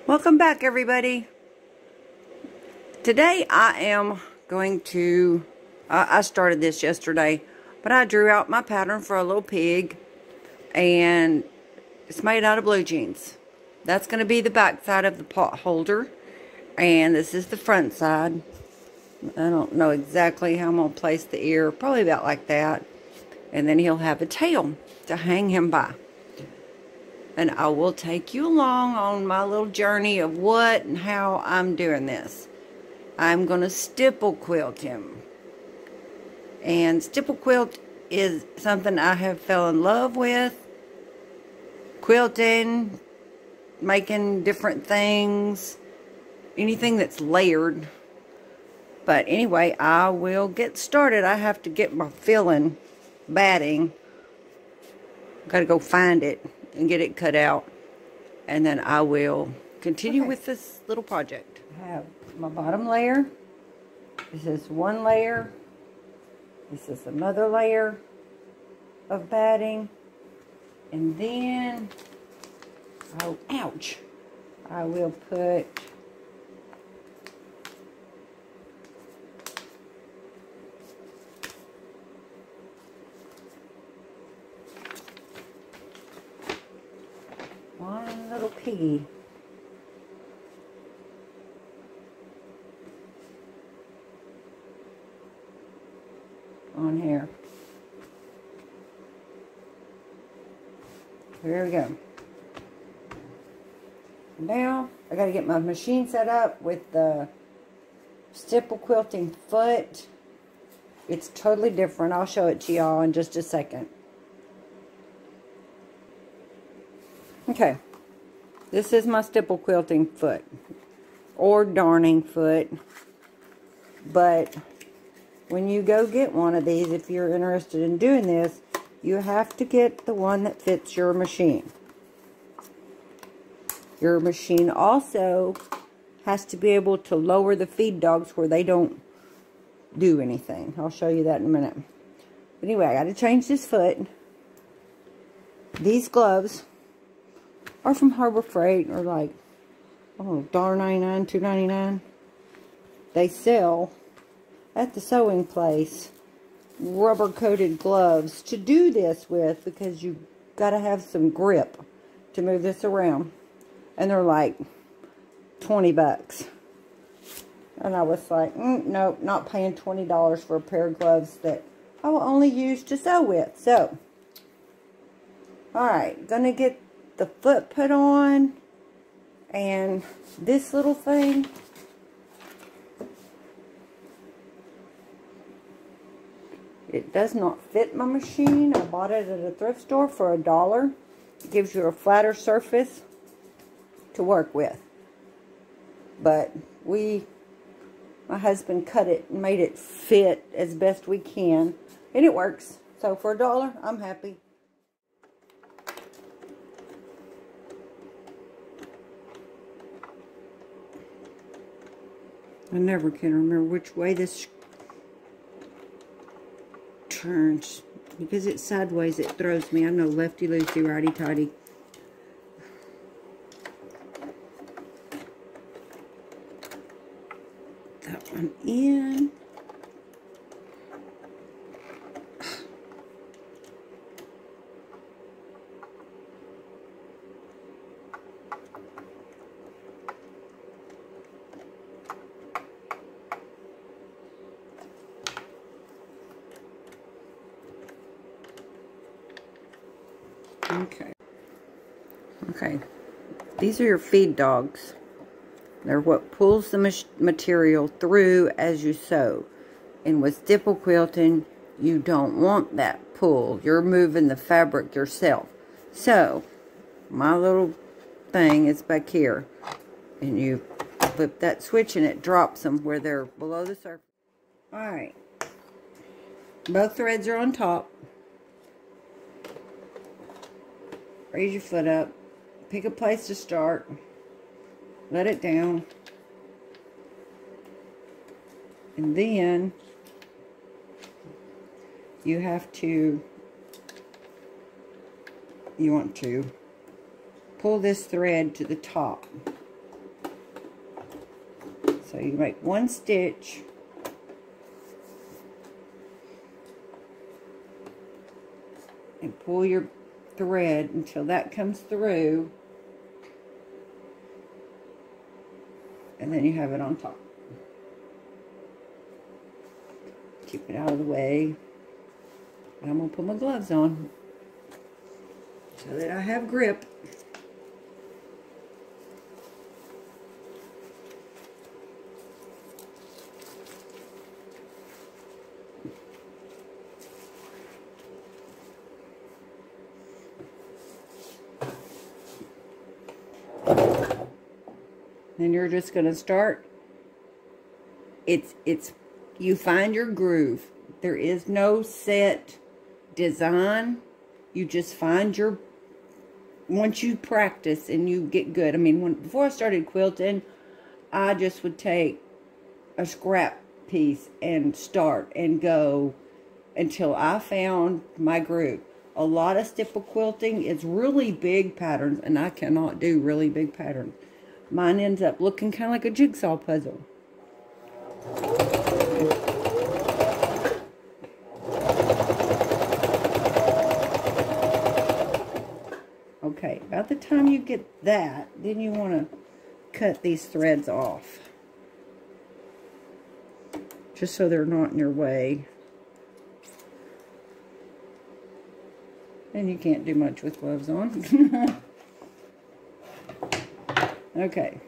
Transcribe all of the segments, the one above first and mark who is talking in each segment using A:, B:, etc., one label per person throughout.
A: Welcome back, everybody. Today I am going to, I started this yesterday, but I drew out my pattern for a little pig, and it's made out of blue jeans. That's going to be the back side of the pot holder, and this is the front side. I don't know exactly how I'm going to place the ear, probably about like that, and then he'll have a tail to hang him by. And I will take you along on my little journey of what and how I'm doing this. I'm going to stipple quilt him. And stipple quilt is something I have fell in love with. Quilting, making different things, anything that's layered. But anyway, I will get started. I have to get my filling batting. Got to go find it and get it cut out, and then I will continue with this little project. I have my bottom layer. This is one layer. This is another layer of batting, and then oh, ouch, I will put one little piggy on here. There we go. Now I got to get my machine set up with the stipple quilting foot. It's totally different. I'll show it to y'all in just a second. Okay, this is my stipple quilting foot, or darning foot, but when you go get one of these, if you're interested in doing this, you have to get the one that fits your machine. Your machine also has to be able to lower the feed dogs where they don't do anything. I'll show you that in a minute. But anyway, I got to change this foot. These gloves are from Harbor Freight, or like, oh, $1.99, $2.99. They sell at the sewing place rubber coated gloves to do this with, because you got to have some grip to move this around, and they're like 20 bucks. And I was like, nope, not paying $20 for a pair of gloves that I will only use to sew with. So, alright, gonna get the foot put on, and this little thing, it does not fit my machine. I bought it at a thrift store for $1. It gives you a flatter surface to work with, but my husband cut it and made it fit as best we can, and it works. So for $1, I'm happy. I never can remember which way this turns. Because it's sideways, it throws me. I'm no lefty-loosey, righty-tighty. That one in. Okay, these are your feed dogs. They're what pulls the material through as you sew. And with stipple quilting, you don't want that pull. You're moving the fabric yourself. So, my little thing is back here. And you flip that switch and it drops them where they're below the surface. Alright. Both threads are on top. Raise your foot up. Pick a place to start. Let it down. And then you want to pull this thread to the top. So you make one stitch. And pull your thread until that comes through. And then you have it on top. Keep it out of the way. And I'm going to put my gloves on so that I have grip. Then you're just going to start. You find your groove. There is no set design. You just find your, once you practice and you get good. I mean, before I started quilting, I just would take a scrap piece and start and go until I found my groove. A lot of stipple quilting is really big patterns, and I cannot do really big patterns. Mine ends up looking kind of like a jigsaw puzzle. Okay, about the time you get that, then you want to cut these threads off. Just so they're not in your way. And you can't do much with gloves on. Okay.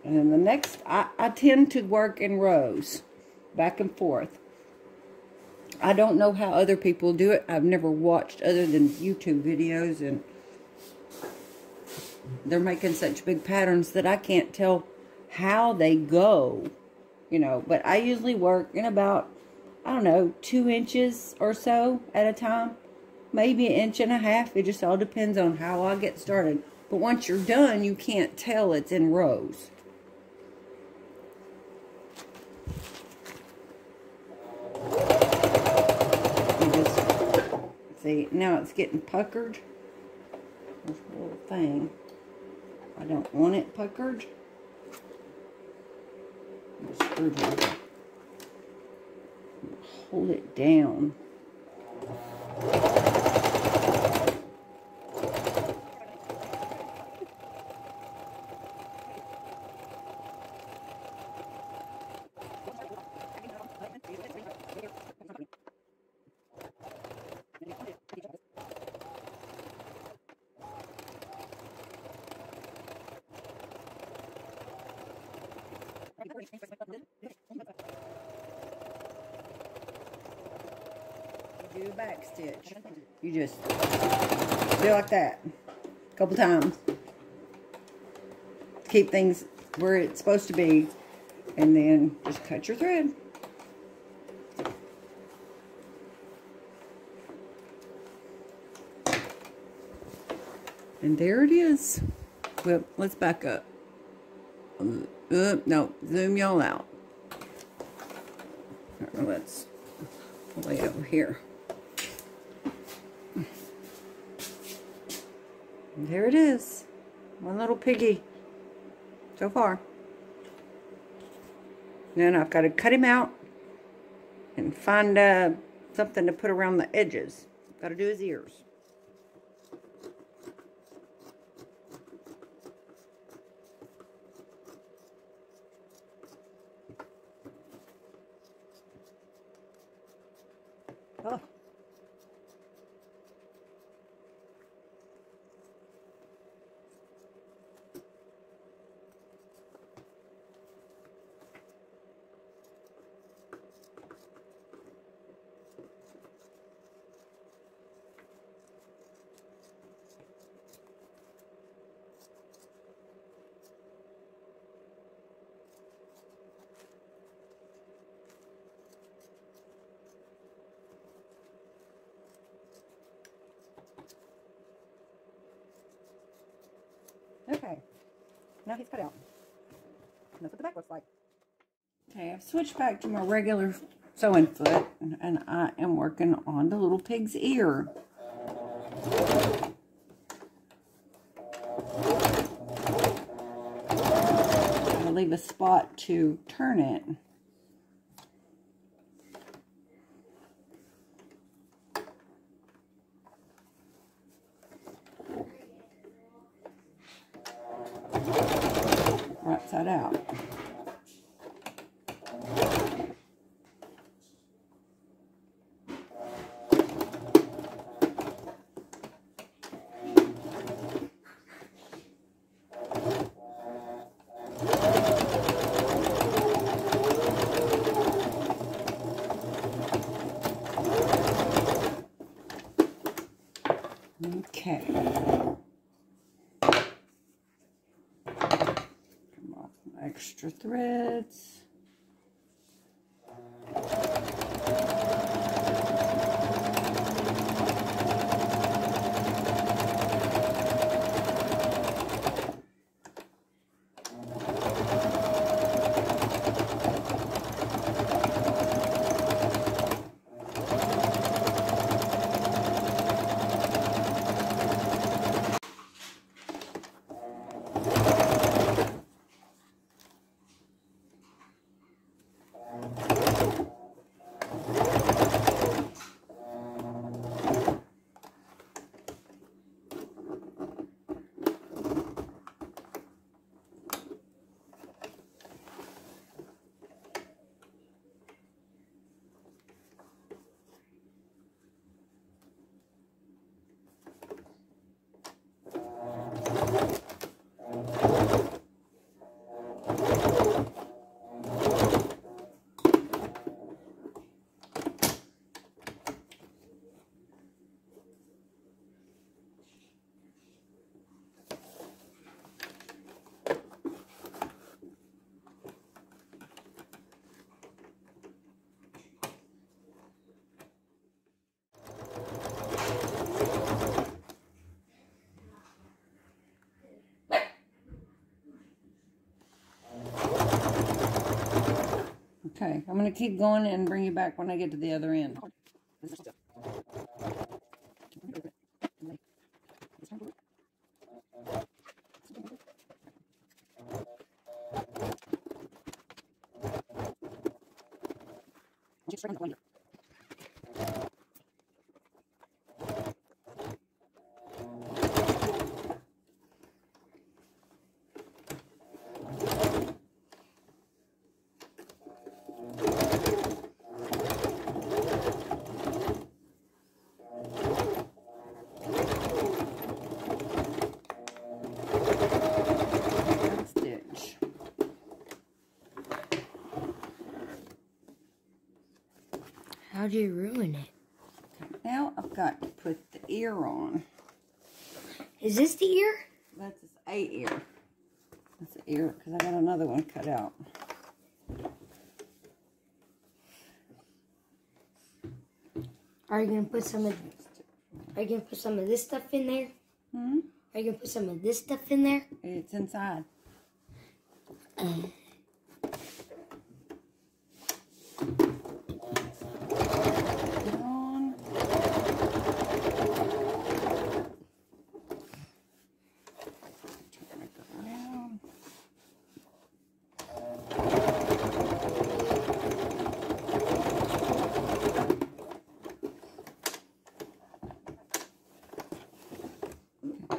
A: And then the next, I tend to work in rows, back and forth. I don't know how other people do it. I've never watched other than YouTube videos, and they're making such big patterns that I can't tell how they go, you know. But I usually work in about, I don't know, 2 inches or so at a time. Maybe 1.5 inches. It just all depends on how I get started. But once you're done, you can't tell it's in rows. See, now it's getting puckered. This little thing. I don't want it puckered. Screwdriver. Hold it down. Do a back stitch. You just do like that a couple times. Keep things where it's supposed to be, and then just cut your thread. And there it is. Well, let's back up. No, zoom y'all out. Let's lay over here. And there it is. One little piggy so far. Then I've got to cut him out and find something to put around the edges. Got to do his ears. Oh. Okay, now he's cut out. And that's what the back looks like. Okay, I've switched back to my regular sewing foot, and I am working on the little pig's ear. I'll leave a spot to turn it. Right side out. Okay. Come off my extra threads. Okay, I'm going to keep going and bring you back when I get to the other end.
B: How'd you ruin it?
A: Okay, now I've got to put the ear on.
B: Is this the ear?
A: That's a ear. That's the ear because I got another one cut out.
B: Are you gonna put some of? Are you gonna put some of this stuff in there?
A: Hmm.
B: Are you gonna put some of this stuff in there?
A: It's inside.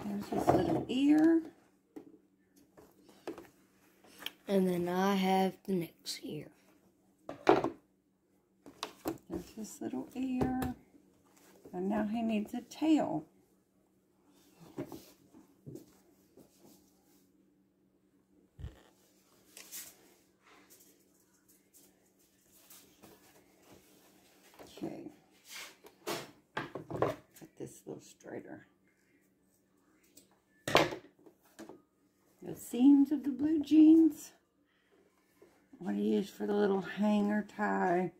A: There's this little ear.
B: And then I have the next ear.
A: There's his little ear. And now he needs a tail. Okay. Cut this a little straighter. The seams of the blue jeans. What do you use for the little hanger tie,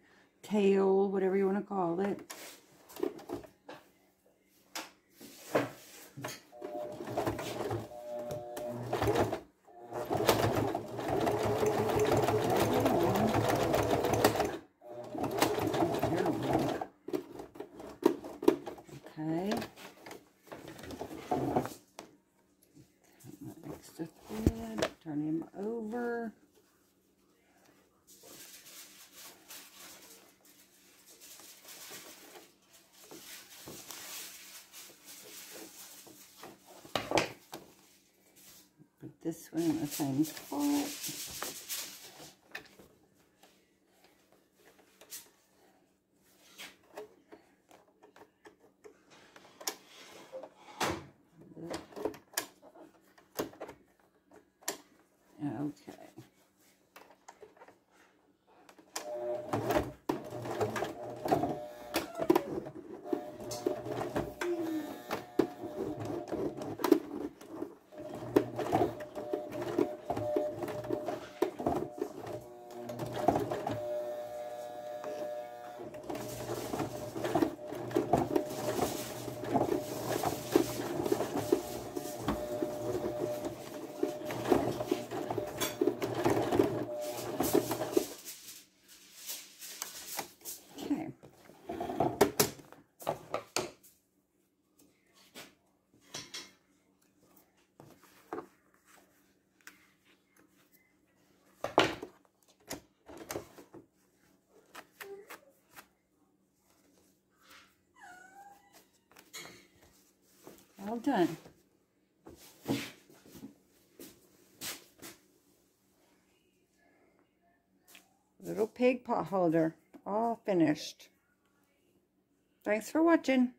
A: tail, whatever you want to call it. Okay. Extra thread, turn him over. Put this one in the same spot. Okay. All done. Little pig pot holder, all finished. Thanks for watching.